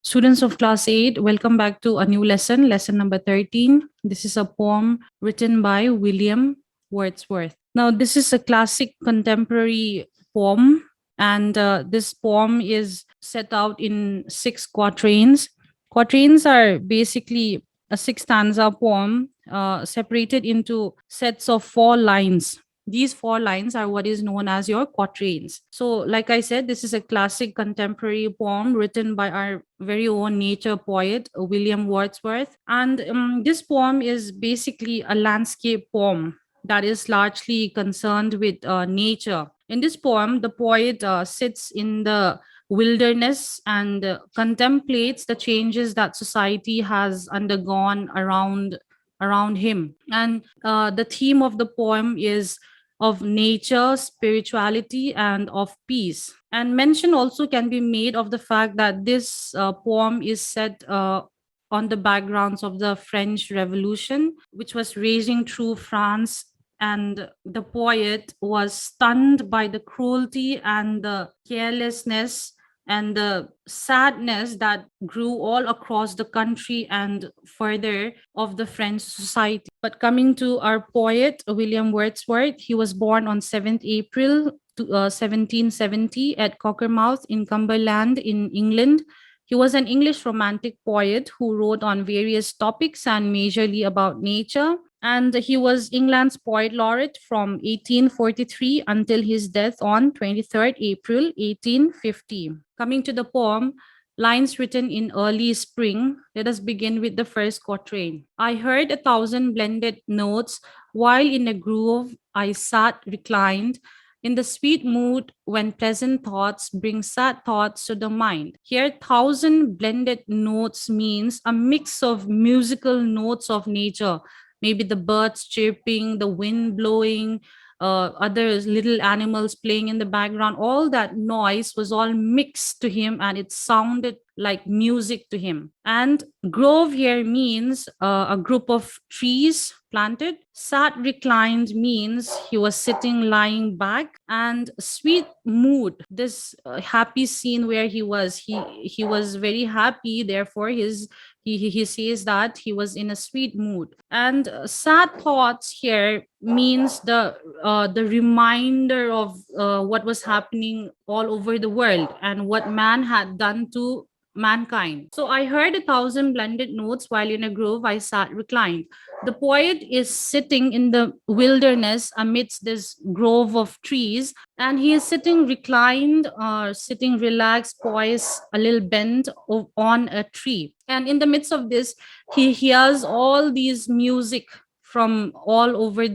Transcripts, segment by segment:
Students of class 8, welcome back to a new lesson, lesson number 13. This is a poem written by William Wordsworth. Now, this is a classic contemporary poem, and this poem is set out in 6 quatrains. Quatrains are basically a 6 stanza poem separated into sets of 4 lines. These 4 lines are what is known as your quatrains. So, like I said, this is a classic contemporary poem written by our very own nature poet, William Wordsworth. And this poem is basically a landscape poem that is largely concerned with nature. In this poem, the poet sits in the wilderness and contemplates the changes that society has undergone around him. And the theme of the poem is of nature, spirituality, and of peace. And mention also can be made of the fact that this poem is set on the backgrounds of the French Revolution, which was raging through France. And the poet was stunned by the cruelty and the carelessness and the sadness that grew all across the country and further of the French society. But coming to our poet, William Wordsworth, he was born on 7th April 1770 at Cockermouth in Cumberland in England. He was an English romantic poet who wrote on various topics and majorly about nature. And he was England's poet laureate from 1843 until his death on 23rd April 1850. Coming to the poem, lines written in early spring, let us begin with the first quatrain. I heard 1,000 blended notes while in a grove I sat reclined in the sweet mood when pleasant thoughts bring sad thoughts to the mind. Here, 1,000 blended notes means a mix of musical notes of nature, maybe the birds chirping, the wind blowing, other little animals playing in the background. All that noise was all mixed to him and it sounded like music to him. And grove here means a group of trees planted. Sat reclined means he was sitting lying back. And sweet mood, this happy scene where he was very happy, therefore he says that he was in a sweet mood. And sad thoughts here means the reminder of what was happening all over the world and what man had done to mankind. So I heard 1,000 blended notes while in a grove I sat reclined. The poet is sitting in the wilderness amidst this grove of trees, and he is sitting reclined or sitting relaxed, poised, a little bent on a tree. And in the midst of this, he hears all these music from all over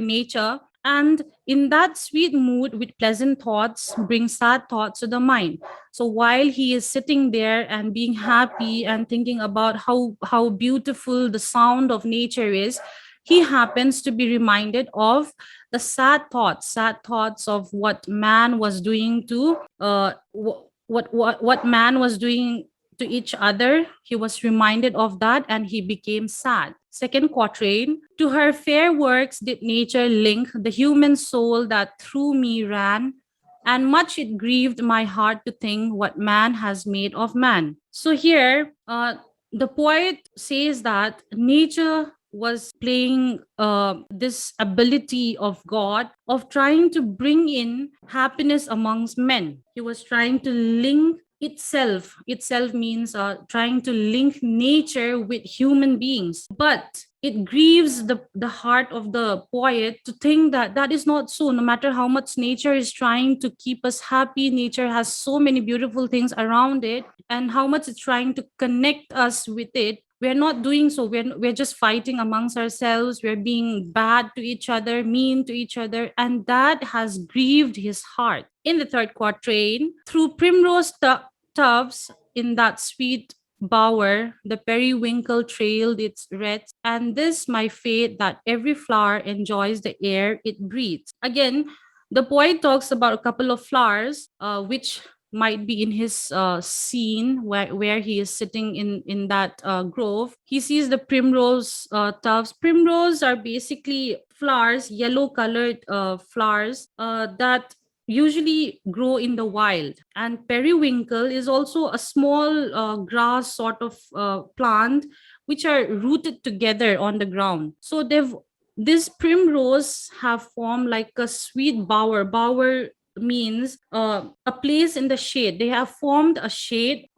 nature, and in that sweet mood with pleasant thoughts bring sad thoughts to the mind. So while he is sitting there and being happy and thinking about how beautiful the sound of nature is, he happens to be reminded of the sad thoughts of what man was doing to what man was doing to each other. He was reminded of that and he became sad. Second quatrain. To her fair works did nature link the human soul that through me ran, and much it grieved my heart to think what man has made of man. So here, the poet says that nature was playing this ability of God of trying to bring in happiness amongst men. He was trying to link itself means trying to link nature with human beings, but it grieves the heart of the poet to think that that is not so. No matter how much nature is trying to keep us happy, nature has so many beautiful things around it, and how much it's trying to connect us with it, we're not doing so. We're just fighting amongst ourselves. We're being bad to each other, mean to each other, and that has grieved his heart. In the third quatrain, through primrose tufts in that sweet bower, the periwinkle trailed its wreaths, and this my fate that every flower enjoys the air it breathes. Again, the poet talks about a couple of flowers, which might be in his scene where he is sitting in that grove. He sees the primrose tufts. Primrose are basically flowers, yellow colored flowers that usually grow in the wild. And periwinkle is also a small grass sort of plant which are rooted together on the ground. So they've this primrose have formed like a sweet bower. Bower means a place in the shade. They have formed a shade,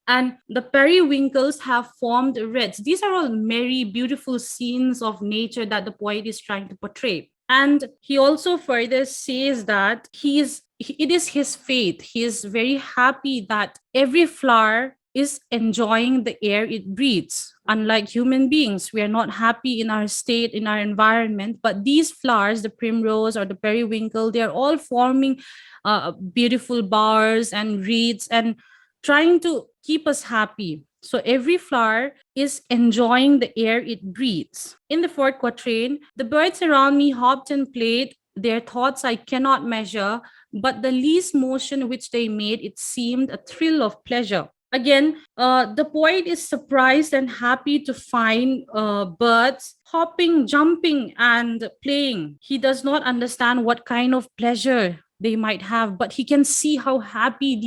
and the periwinkles have formed reds. These are all merry, beautiful scenes of nature that the poet is trying to portray. And he also further says that it is his faith. He is very happy that every flower is enjoying the air it breathes. Unlike human beings, we are not happy in our state, in our environment, but these flowers, the primrose or the periwinkle, they are all forming beautiful bowers and reeds and trying to keep us happy. So every flower is enjoying the air it breathes. In the fourth quatrain, the birds around me hopped and played. Their thoughts I cannot measure, but the least motion which they made, it seemed a thrill of pleasure. Again, the poet is surprised and happy to find birds hopping, jumping, and playing. He does not understand what kind of pleasure they might have, but he can see how happy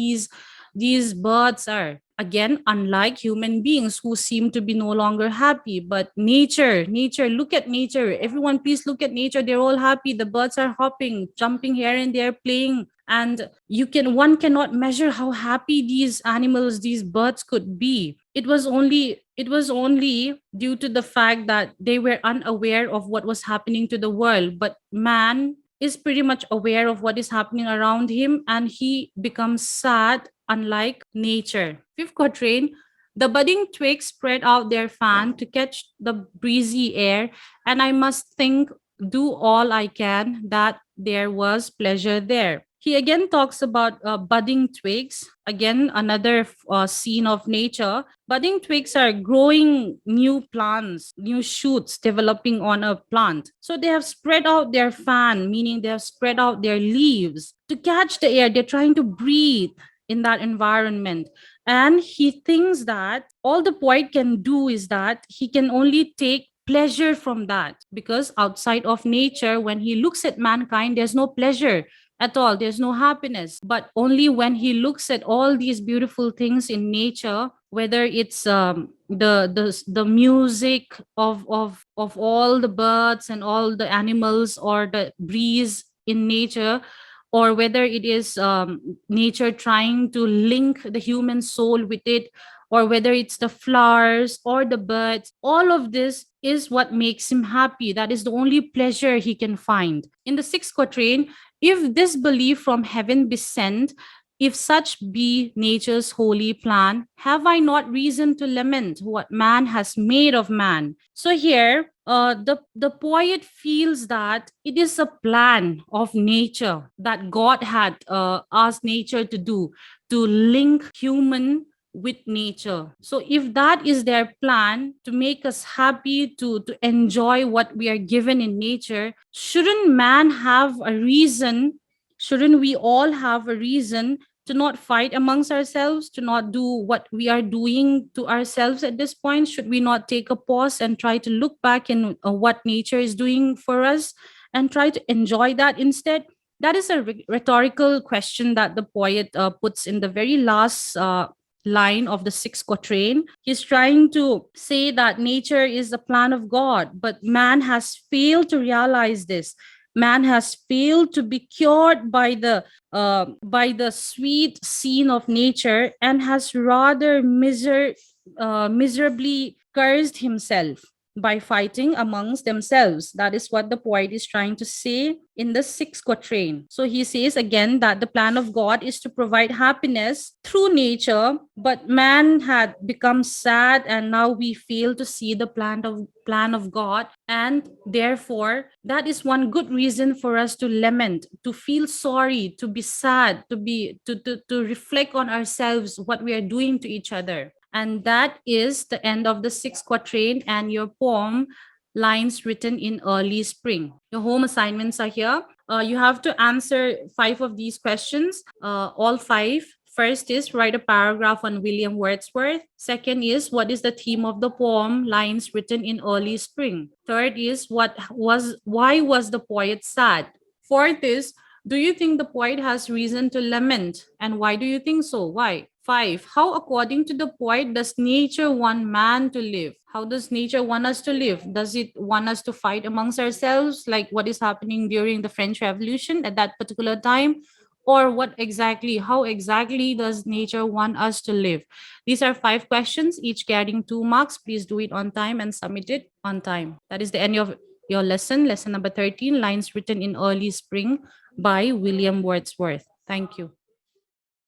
these birds are. Again, unlike human beings who seem to be no longer happy, but nature, look at nature. Everyone, please look at nature. They're all happy. The birds are hopping, jumping here and there, playing. And one cannot measure how happy these animals, these birds could be. It was only due to the fact that they were unaware of what was happening to the world. But man is pretty much aware of what is happening around him, and he becomes sad, unlike nature. Fifth quatrain, the budding twigs spread out their fan to catch the breezy air, and I must think, do all I can, that there was pleasure there. He again talks about budding twigs, again, another scene of nature. Budding twigs are growing new plants, new shoots developing on a plant. So they have spread out their fan, meaning they have spread out their leaves to catch the air. They're trying to breathe in that environment. And he thinks that all the poet can do is that he can only take pleasure from that, because outside of nature, when he looks at mankind, there's no pleasure at all, there's no happiness. But only when he looks at all these beautiful things in nature, whether it's the music of all the birds and all the animals, or the breeze in nature, or whether it is nature trying to link the human soul with it, or whether it's the flowers or the birds, all of this is what makes him happy. That is the only pleasure he can find. In the sixth quatrain, if this belief from heaven be sent, if such be nature's holy plan, have I not reason to lament what man has made of man? So here, the poet feels that it is a plan of nature that God had asked nature to do, to link human with nature. So if that is their plan to make us happy, to enjoy what we are given in nature, shouldn't man have a reason? Shouldn't we all have a reason to not fight amongst ourselves, to not do what we are doing to ourselves at this point? Should we not take a pause and try to look back in what nature is doing for us and try to enjoy that instead? That is a rhetorical question that the poet puts in the very last line of the sixth quatrain. He's trying to say that nature is the plan of God, but man has failed to realize this. Man has failed to be cured by the sweet scene of nature, and has rather miserably cursed himself by fighting amongst themselves. That is what the poet is trying to say in the sixth quatrain. So he says again that the plan of God is to provide happiness through nature, but man had become sad, and now we fail to see the plan of God. And therefore, that is one good reason for us to lament, to feel sorry, to be sad, to reflect on ourselves, what we are doing to each other. And that is the end of the sixth quatrain and your poem, Lines Written in Early Spring. Your home assignments are here. You have to answer 5 of these questions, all 5. First is write a paragraph on William Wordsworth. Second is what is the theme of the poem, Lines Written in Early Spring. Third is why was the poet sad? Fourth is Do you think the poet has reason to lament? And why do you think so? Why? 5. How, according to the poet, does nature want man to live? How does nature want us to live? Does it want us to fight amongst ourselves, like what is happening during the French Revolution at that particular time? Or what exactly, how exactly does nature want us to live? These are 5 questions, each carrying 2 marks. Please do it on time and submit it on time. That is the end of your lesson, lesson number 13, lines written in early spring by William Wordsworth. Thank you.